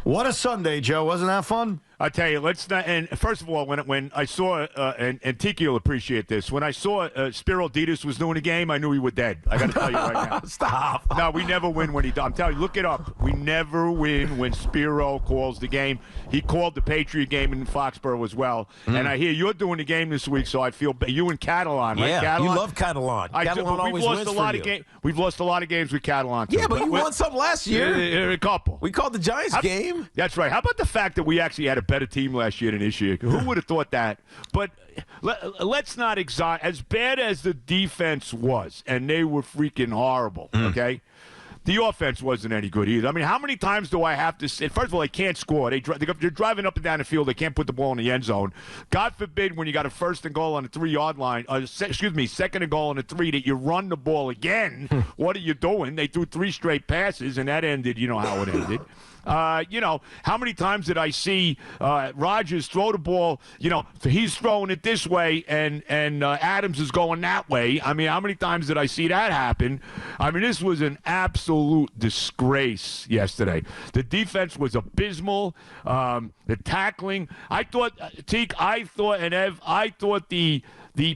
What a Sunday, Joe. Wasn't that fun? I tell you, let's not. And first of all, when I saw and Tiki will appreciate this. When I saw Spiro Ditas was doing a game, I knew he was dead. I got to tell you right now. Stop. No, we never win when he does. I'm telling you, look it up. We never win when Spiro calls the game. He called the Patriot game in Foxborough as well. And I hear you're doing the game this week, so I feel you and Catalan, right? Yeah, Catalan? you love Catalan. Catalan always wins for you. We've lost a lot of games with Catalan, too. Yeah, but you won some last year. A couple. We called the Giants game. That's right. How about the fact that we actually had a better team last year than this year? Who would have thought that? But let's not exaggerate. As bad as the defense was, and they were freaking horrible, okay? The offense wasn't any good either. I mean, how many times do I have to say? First of all, they can't score. They're driving up and down the field. They can't put the ball in the end zone. God forbid when you got a first and goal on the 3-yard line, second and goal on the 3, that you run the ball again. What are you doing? They threw 3 straight passes, and that ended, you know how it ended. How many times did I see Rodgers throw the ball? He's throwing it this way, and Adams is going that way. I mean, how many times did I see that happen? I mean, this was an absolute disgrace yesterday. The defense was abysmal. The tackling, I thought, Teak, and Ev, I thought the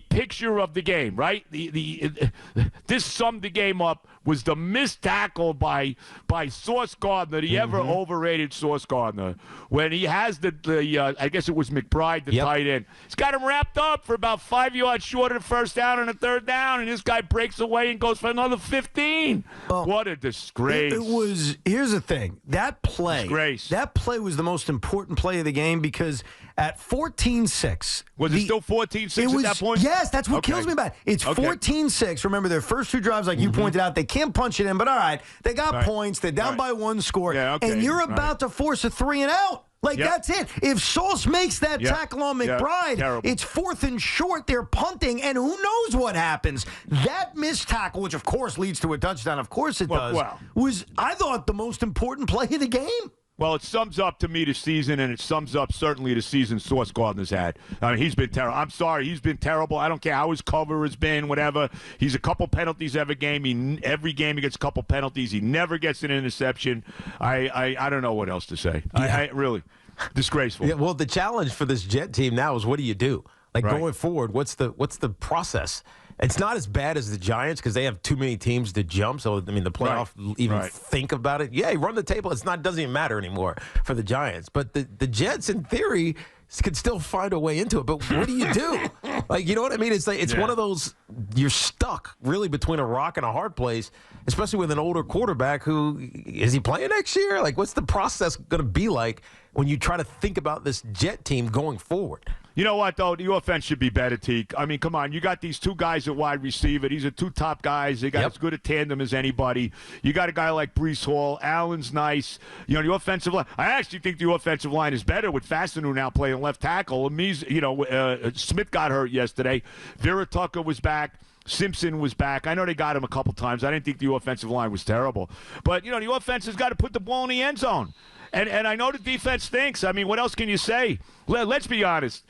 picture of the game, right? This summed the game up. Was the missed tackle by Sauce Gardner, the ever overrated Sauce Gardner, when he has the I guess it was McBride, the tight end. He's got him wrapped up for about 5 yards short of the first down and a third down, and this guy breaks away and goes for another 15. What a disgrace. It was. Here's the thing. That play was the most important play of the game because at 14-6. Was it still 14-6 at that point? Yes, that's what kills me about it. It's 14-6. Remember, their first 2 drives, like you pointed out, they can't punch it in, but all right, they got points. They're down by 1 score, and you're about to force a 3 and out. That's it. If Sauce makes that tackle on McBride, it's 4th and short. They're punting, and who knows what happens. That missed tackle, which of course leads to a touchdown, of course it does, was, I thought, the most important play of the game. Well, it sums up to me the season, and it sums up certainly the season Sauce Gardner's had. I mean, he's been terrible. I'm sorry, he's been terrible. I don't care how his cover has been, whatever. He's a couple penalties every game. Every game he gets a couple penalties. He never gets an interception. I don't know what else to say. I really disgraceful. Yeah, well, the challenge for this Jet team now is what do you do? Going forward, what's the process? It's not as bad as the Giants because they have too many teams to jump. So, I mean, the playoff, think about it. Yeah, run the table. It doesn't even matter anymore for the Giants. But the Jets, in theory, could still find a way into it. But what do you do? You know what I mean? It's one of those, you're stuck really between a rock and a hard place, especially with an older quarterback who, is he playing next year? What's the process going to be like when you try to think about this Jet team going forward? You know what, though? The offense should be better, Teak. I mean, come on. You got these 2 guys at wide receiver. These are 2 top guys. They got as good a tandem as anybody. You got a guy like Breece Hall. Allen's nice. The offensive line. I actually think the offensive line is better with Fassinu now playing left tackle. Smith got hurt yesterday. Vera Tucker was back. Simpson was back. I know they got him a couple times. I didn't think the offensive line was terrible. But, the offense has got to put the ball in the end zone. And I know the defense stinks. I mean, what else can you say? Let's be honest.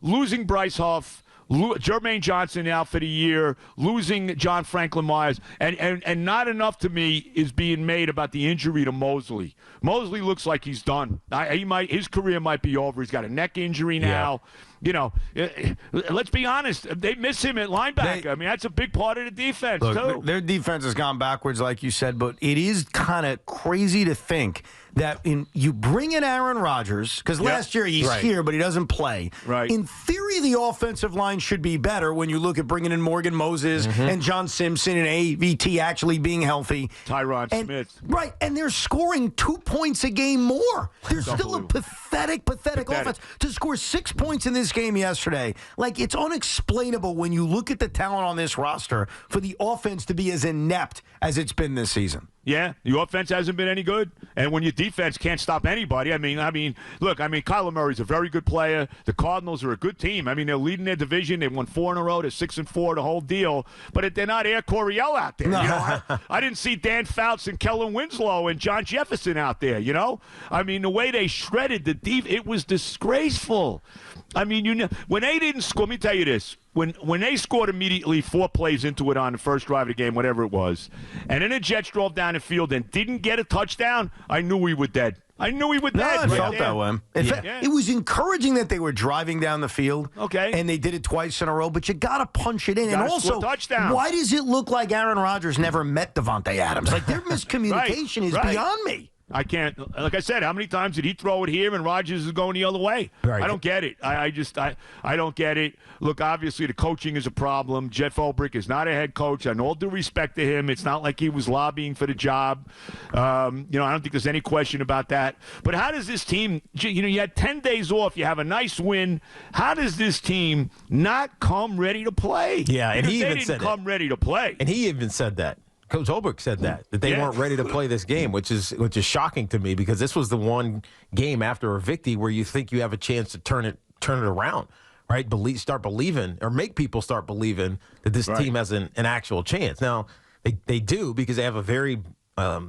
Losing Bryce Huff, Jermaine Johnson out for the year, losing John Franklin Myers, and not enough to me is being made about the injury to Mosley. Mosley looks like he's done. His career might be over. He's got a neck injury now. Let's be honest. They miss him at linebacker. I mean, that's a big part of the defense, too. Their defense has gone backwards, like you said, but it is kind of crazy to think that you bring in Aaron Rodgers, because last year he's here, but he doesn't play. Right. In theory, the offensive line should be better when you look at bringing in Morgan Moses and John Simpson and AVT actually being healthy. Tyron Smith. Right, and they're scoring 2 points a game more. They're still a pathetic offense. To score 6 points in this game yesterday, it's unexplainable when you look at the talent on this roster for the offense to be as inept as it's been this season. Yeah, your offense hasn't been any good, and when your defense can't stop anybody, look, Kyler Murray's a very good player. The Cardinals are a good team. I mean, they're leading their division. They won 4 in a row. They're 6-4, the whole deal. But they're not Air Coryell out there. I didn't see Dan Fouts and Kellen Winslow and John Jefferson out there. I mean, the way they shredded the defense, it was disgraceful. I mean, when they didn't score, let me tell you this. When they scored immediately 4 plays into it on the first drive of the game, whatever it was, and then the Jets drove down the field and didn't get a touchdown, I knew we were dead. I knew he would. No, I felt that way. In fact, Yeah. it was encouraging that they were driving down the field. Okay. And they did it twice in a row, but you got to punch it in. And also, touchdown. why does it look like Aaron Rodgers never met Devontae Adams? Like, their miscommunication is beyond me. I can't. Like I said, how many times did he throw it here and Rodgers is going the other way? Right. I don't get it. I don't get it. Look, obviously the coaching is a problem. Jeff Ulbrich is not a head coach. And all due respect to him, it's not like he was lobbying for the job. I don't think there's any question about that. But how does this team? You had 10 days off. You have a nice win. How does this team not come ready to play? Yeah, and he even didn't come ready to play. And he even said that. Coach Ulbrich said that they weren't ready to play this game, which is shocking to me because this was the one game after a victory where you think you have a chance to turn it around, right? Start believing or make people start believing that this team has an actual chance. Now they do because they have a very beatable,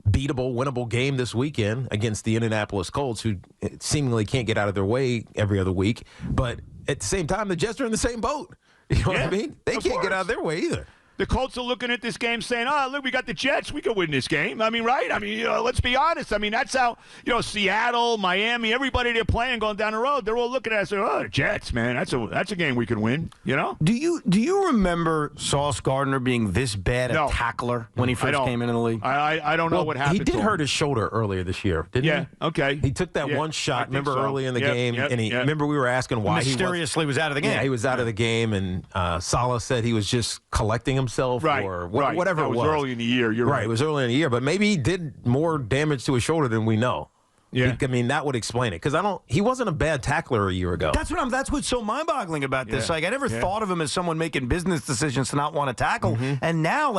winnable game this weekend against the Indianapolis Colts, who seemingly can't get out of their way every other week. But at the same time, the Jets are in the same boat. You know what I mean? They can't get out of their way either. The Colts are looking at this game saying, look, we got the Jets. We could win this game. I mean, right? I mean, let's be honest. I mean, that's how, Seattle, Miami, everybody they're playing going down the road, they're all looking at us and saying, the Jets, man, that's a game we could win, Do you remember Sauce Gardner being this bad a tackler when he first came into the league? I don't know what happened. He did hurt his shoulder earlier this year, didn't he? Yeah, okay. He took that one shot, remember, early in the game, and remember we were asking why mysteriously was out of the game. Yeah, he was out of the game, and Saleh said he was just collecting himself or whatever it was. Early in the year. You're right. It was early in the year, but maybe he did more damage to his shoulder than we know. Yeah, I mean that would explain it because he wasn't a bad tackler a year ago. That's what's so mind-boggling about this. Like I never thought of him as someone making business decisions to not want to tackle, and now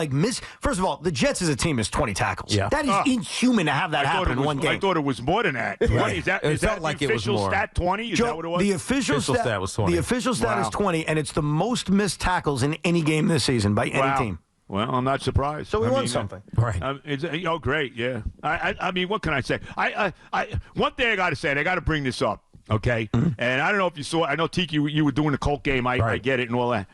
first of all, the Jets as a team is 20 tackles. Yeah, that is inhuman to have that happen in one game. I thought it was more than that. 20. Is that like the official stat 20? Is that what it was? The official stat was 20. The official stat is 20, and it's the most missed tackles in any game this season by any team. Well, I'm not surprised. So we won something. Right. Great, yeah. I mean, what can I say? One thing I got to say, and I got to bring this up, okay? Mm-hmm. And I don't know if you saw it. I know, Tiki, you were doing the Colt game. I get it and all that.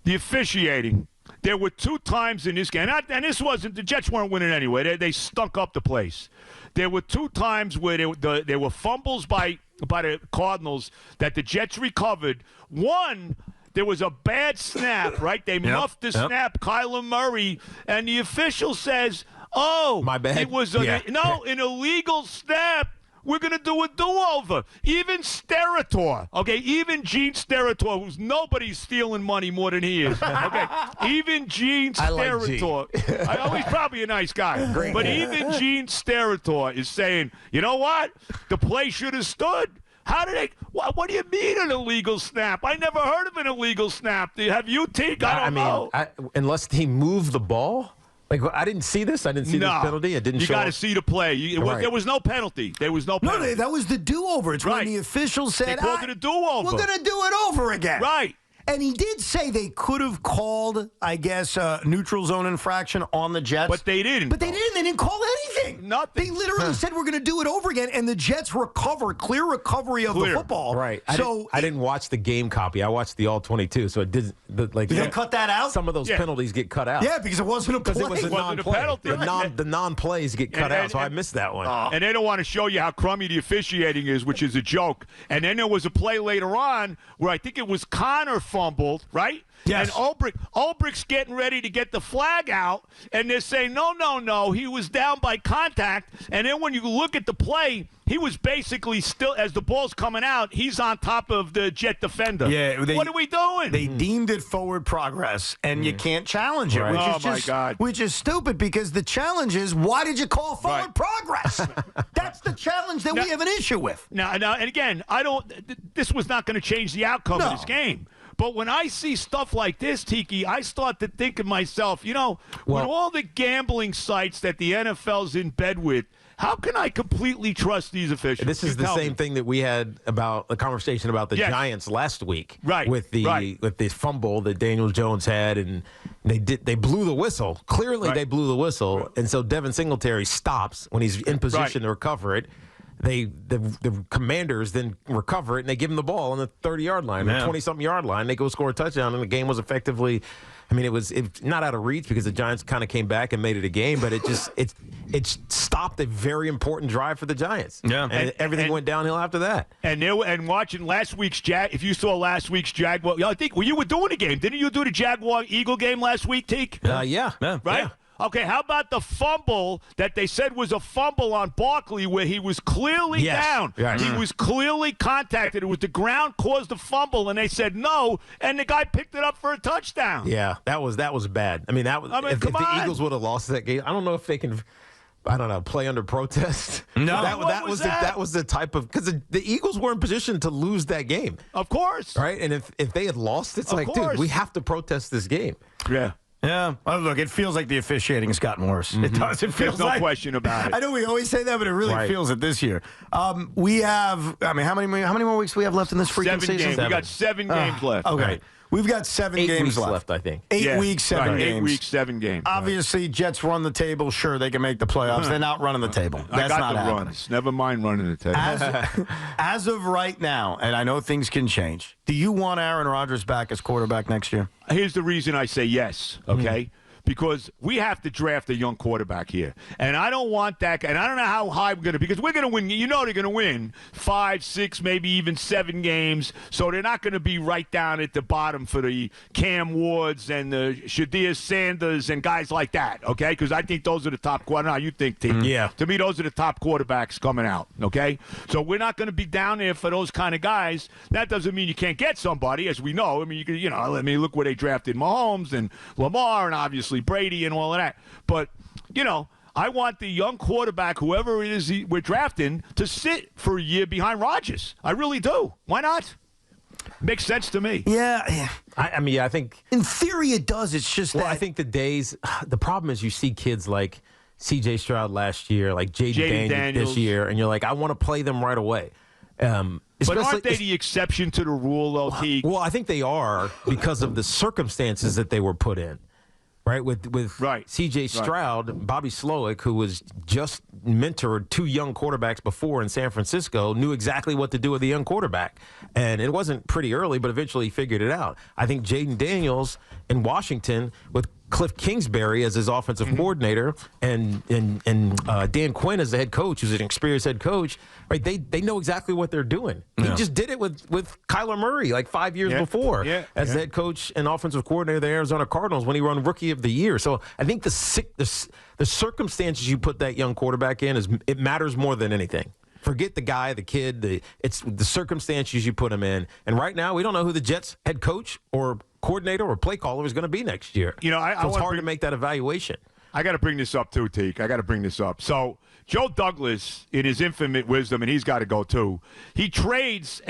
The officiating, there were 2 times in this game, and this wasn't – the Jets weren't winning anyway. They stunk up the place. There were 2 times where there were fumbles by the Cardinals that the Jets recovered. One – there was a bad snap, right? They muffed the snap, Kyler Murray, and the official says, my bad. It was an illegal snap. We're going to do a do-over. Even Steratore, okay, even Gene Steratore, who's nobody's stealing money more than he is, okay? Even Gene Steratore. He's probably a nice guy. Great. But even Gene Steratore is saying, you know what? The play should have stood. How did they? What do you mean an illegal snap? I never heard of an illegal snap. Have you, Teague? I don't know. Unless he moved the ball. Like, I didn't see this. I didn't see this penalty. It didn't show. You got to see the play. There was no penalty. There was no penalty. No, that was the do-over. It's when the officials said, they called it a do-over. We're going to do it over again. Right. And he did say they could have called, I guess, a neutral zone infraction on the Jets. But they didn't. They didn't call anything. Nothing. They literally said we're going to do it over again, and the Jets clear recovery of the football. Right. I didn't watch the game copy. I watched the all 22, so it did. Did they cut that out? Some of those penalties get cut out. Yeah, because it wasn't a play. It was a non-play. Penalty. The non-plays get cut out, so I missed that one. And they don't want to show you how crummy the officiating is, which is a joke. And then there was a play later on where I think it was Connor fumbled, right? Yes. And Ulbricht's getting ready to get the flag out, and they're saying, no, he was down by contact. And then when you look at the play, he was basically still, as the ball's coming out, he's on top of the Jet defender. Yeah, what are we doing? They deemed it forward progress, and you can't challenge it, which is stupid because the challenge is, why did you call forward progress? That's the challenge that we have an issue with. Now, and again, this was not going to change the outcome of this game. But when I see stuff like this, Tiki, I start to think to myself, with all the gambling sites that the NFL's in bed with, how can I completely trust these officials? This is the same thing that we had about a conversation about the Giants last week, with the fumble that Daniel Jones had, and they blew the whistle. Clearly, they blew the whistle, and so Devin Singletary stops when he's in position to recover it. the Commanders then recover it, and they give them the ball on the 30-yard line, the 20-something yard line. They go score a touchdown, and the game was effectively, I mean, it was not out of reach because the Giants kind of came back and made it a game, but it stopped a very important drive for the Giants. Yeah, and everything went downhill after that. And watching last week's if you saw last week's Jaguar, I think you were doing a game, didn't you? Do the Jaguar-Eagle game last week, Teak? Yeah. Right. Yeah. Okay, how about the fumble that they said was a fumble on Barkley where he was clearly down? Yes. He was clearly contacted. It was the ground caused the fumble, and they said no, and the guy picked it up for a touchdown. Yeah, that was bad. I mean, if the Eagles would have lost that game, I don't know if they can. I don't know, play under protest. No, that was the type of, because the Eagles were in position to lose that game. Of course, right? And if they had lost, it's dude, we have to protest this game. Yeah. Yeah. Oh, look, it feels like the officiating has gotten worse. It does. It feels There's no question about it. I know we always say that, but it really feels it this year. We have, I mean, how many more weeks do we have left in this freaking season? Games. We got 7 games left. Okay. Right. We've got 7 games left, I think. 8 weeks, 7 games. 8 weeks, 7 games. Obviously, Jets run the table. Sure, they can make the playoffs. They're not running the table. That's not happening. Runs. Never mind running the table. As of right now, and I know things can change, do you want Aaron Rodgers back as quarterback next year? Here's the reason I say yes, okay? Because we have to draft a young quarterback here. And I don't want that. And I don't know how high we're going to be. Because we're going to win. You know they're going to win 5, 6, maybe even 7 games. So they're not going to be right down at the bottom for the Cam Wards and the Shadir Sanders and guys like that, okay? Because I think those are the top quarterbacks. Now, you think, T. Yeah. To me, those are the top quarterbacks coming out, okay? So we're not going to be down there for those kind of guys. That doesn't mean you can't get somebody, as we know. I mean, look where they drafted Mahomes and Lamar and obviously Brady and all of that. But, I want the young quarterback, whoever it is we're drafting, to sit for a year behind Rodgers. I really do. Why not? Makes sense to me. Yeah. I mean, I think in theory it does. It's just that. I think the problem is you see kids like C.J. Stroud last year, like Jaden Daniels this year, and you're like, I want to play them right away. But aren't they the exception to the rule, though, Teague? Well, I think they are because of the circumstances that they were put in. Right, with C.J. Stroud, Bobby Slowick, who was just mentored 2 young quarterbacks before in San Francisco, knew exactly what to do with a young quarterback. And it wasn't pretty early, but eventually he figured it out. I think Jaden Daniels in Washington with Cliff Kingsbury as his offensive coordinator and Dan Quinn as the head coach, who's an experienced head coach, right? They know exactly what they're doing. Yeah. He just did it with Kyler Murray like 5 years before as the head coach and offensive coordinator of the Arizona Cardinals when he won Rookie of the Year. So I think the circumstances you put that young quarterback in it matters more than anything. Forget the guy, the kid. It's the circumstances you put him in. And right now, we don't know who the Jets head coach or coordinator or play caller is going to be next year. So it's hard to make that evaluation. I got to bring this up too, Teak. I got to bring this up. So Joe Douglas, in his infinite wisdom, and he's got to go too. He trades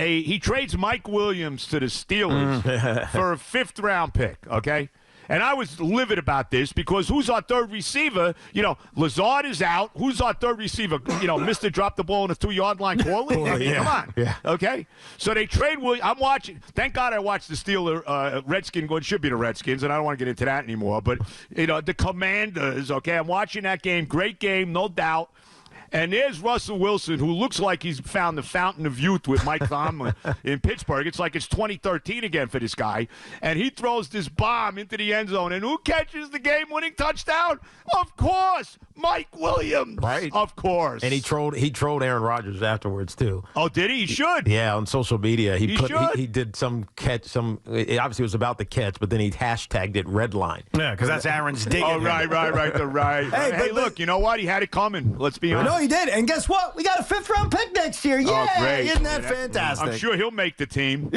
Mike Williams to the Steelers for a 5th round pick. Okay. And I was livid about this because who's our third receiver? Lazard is out. Who's our third receiver? Mr. Drop the ball on the 2-yard line, Corley? Come on. Yeah. Okay? So they trade Williams. I'm watching. Thank God I watched the Steelers, Redskin going. Should be the Redskins, and I don't want to get into that anymore. But, the Commanders, okay? I'm watching that game. Great game, no doubt. And there's Russell Wilson, who looks like he's found the fountain of youth with Mike Tomlin in Pittsburgh. It's like it's 2013 again for this guy. And he throws this bomb into the end zone. And who catches the game-winning touchdown? Of course, Mike Williams. Right. Of course. And he trolled Aaron Rodgers afterwards, too. Oh, did he? He should. Yeah, on social media. He did some catch. It obviously was about the catch, but then he hashtagged it redline. Yeah, because that's Aaron's dig. Oh, right. Hey, look, you know what? He had it coming. Let's be honest. No, he did. And guess what? We got a 5th round pick next year. Yeah, great. Isn't that fantastic? I'm sure he'll make the team,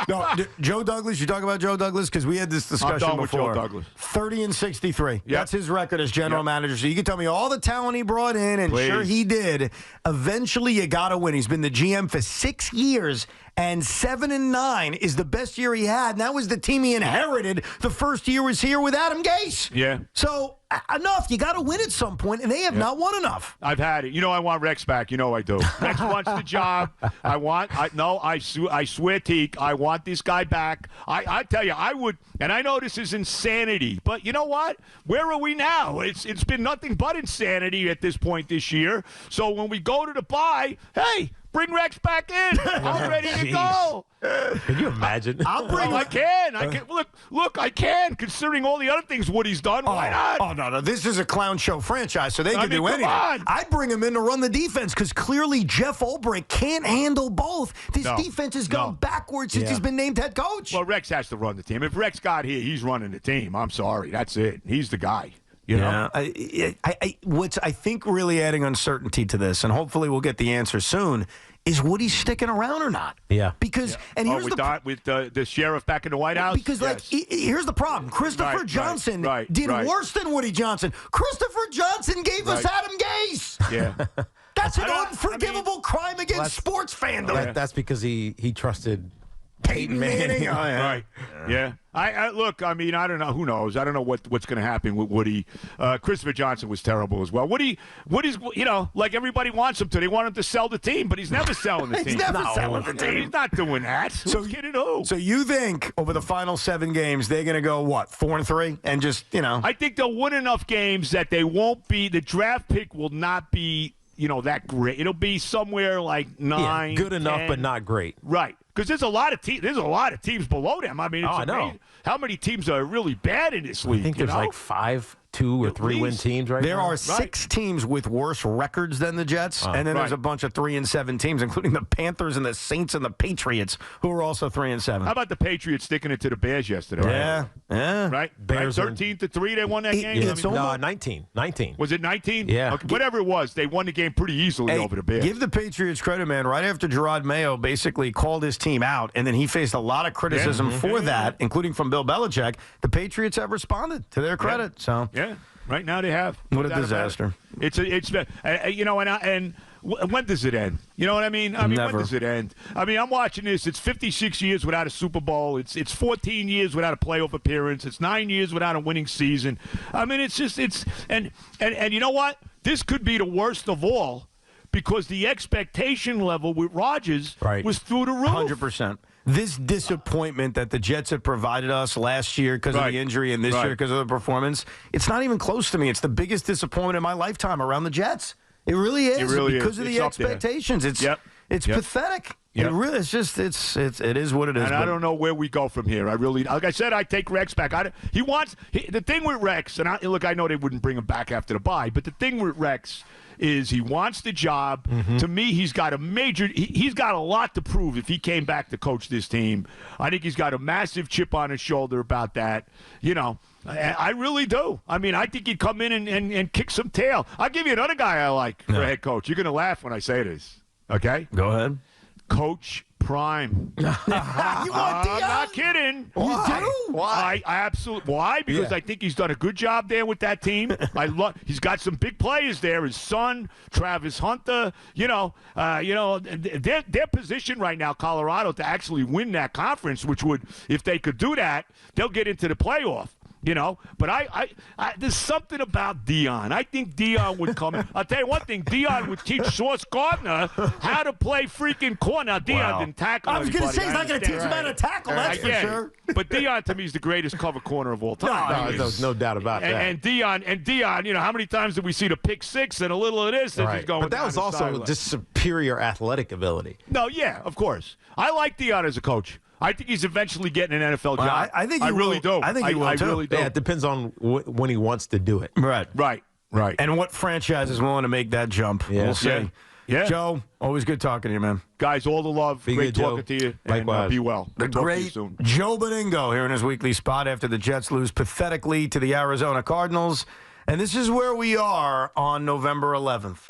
No, Joe Douglas, you talk about Joe Douglas because we had this discussion before. With Joe Douglas. 30-63. Yep. That's his record as general manager. So you can tell me all the talent he brought in, and sure he did. Eventually, you got to win. He's been the GM for 6 years, And 7-9 is the best year he had, and that was the team he inherited the first year was here with Adam Gase. Yeah. So enough. You got to win at some point, and they have not won enough. I've had it. I want Rex back. I do. Rex wants the job. I swear, Teak, I want this guy back. I tell you, I would, and I know this is insanity, but you know what? Where are we now? It's been nothing but insanity at this point this year. So when we go to the bye, hey, bring Rex back in. I'm ready to go. Can you imagine? I can. Look, I can. Considering all the other things Woody's done, why not? Oh, no. This is a clown show franchise, so they can do anything. On. I'd bring him in to run the defense because clearly Jeff Ulbrich can't handle both. This defense has gone backwards since he's been named head coach. Well, Rex has to run the team. If Rex got here, he's running the team. I'm sorry. That's it. He's the guy. You know? What's I think really adding uncertainty to this, and hopefully we'll get the answer soon, is Woody sticking around or not? Yeah. Because and here's with the sheriff back in the White House. Because here's the problem: Christopher Johnson did worse than Woody Johnson. Christopher Johnson gave us Adam Gase. Yeah. That's an unforgivable crime against sports fandom. That's because he trusted Peyton Manning. Right. Yeah. Look, I don't know. Who knows? I don't know what's going to happen with Woody. Christopher Johnson was terrible as well. Woody's, like everybody wants him to. They want him to sell the team, but he's never selling the team. He's never selling the team. He's not doing that. Who's kidding who? So you think over the final 7 games they're going to go, 4-3? And just, I think they'll win enough games that they won't be – the draft pick will not be, that great. It'll be somewhere like 9, good enough, 10. but not great. Right. Because there's a lot of teams below them. It's I know. amazing how many teams are really bad in this league. I think there's like 5, 2 or 3 win teams right now. There are 6 teams with worse records than the Jets, and then there's a bunch of 3-7 teams, including the Panthers and the Saints and the Patriots, who are also 3-7. How about the Patriots sticking it to the Bears yesterday? Yeah. Right? Bears 13-3, they won that game? No, 19. Was it 19? Yeah. Okay, whatever it was, they won the game pretty easily over the Bears. Give the Patriots credit, man. Right after Gerard Mayo basically called his team out, and then he faced a lot of criticism for that, including from Bill Belichick, the Patriots have responded to their credit. So yeah. Right now they have. What a disaster. It's and when does it end? You know what I mean? Never. When does it end? I'm watching this. It's 56 years without a Super Bowl. It's 14 years without a playoff appearance. It's 9 years without a winning season. And you know what? This could be the worst of all because the expectation level with Rodgers was through the roof. 100%. This disappointment that the Jets have provided us last year because of the injury and this year because of the performance, it's not even close to me. It's the biggest disappointment in my lifetime around the Jets. It really is. It really because of the expectations. It's pathetic. It really it is what it is. And I don't know where we go from here. Like I said, I take Rex back. The thing with Rex, and I know they wouldn't bring him back after the bye, but the thing with Rex is he wants the job. To me, he's got a lot to prove if he came back to coach this team. I think he's got a massive chip on his shoulder about that. I really do. I think he'd come in and kick some tail. I'll give you another guy I like for a head coach. You're going to laugh when I say this. Okay? Go ahead. Coach Prime. You want I'm not kidding. You do? Why? I absolutely. Why? Because I think he's done a good job there with that team. He's got some big players there. His son, Travis Hunter. Their position right now, Colorado, to actually win that conference, which would, if they could do that, they'll get into the playoff. But I there's something about Dion. I think Dion would come in. I'll tell you one thing. Dion would teach Sauce Gardner how to play freaking corner. Now, Dion didn't tackle I was going to say he's not going to teach him how to tackle. That's for sure. But Dion, to me, is the greatest cover corner of all time. No doubt about that. And Dion, how many times did we see the pick six and a little of this? Right. But that was also just superior athletic ability. No, yeah, of course. I like Dion as a coach. I think he's eventually getting an NFL job. I think I really do. I think he will, too. Really do. Yeah, it depends on when he wants to do it. Right. And what franchise is willing to make that jump? Yeah. We'll see. Yeah. Joe, always good talking to you, man. Guys, all the love. Great talking to you. Likewise. And be well. The great Joe Benigno here in his weekly spot after the Jets lose pathetically to the Arizona Cardinals. And this is where we are on November 11th.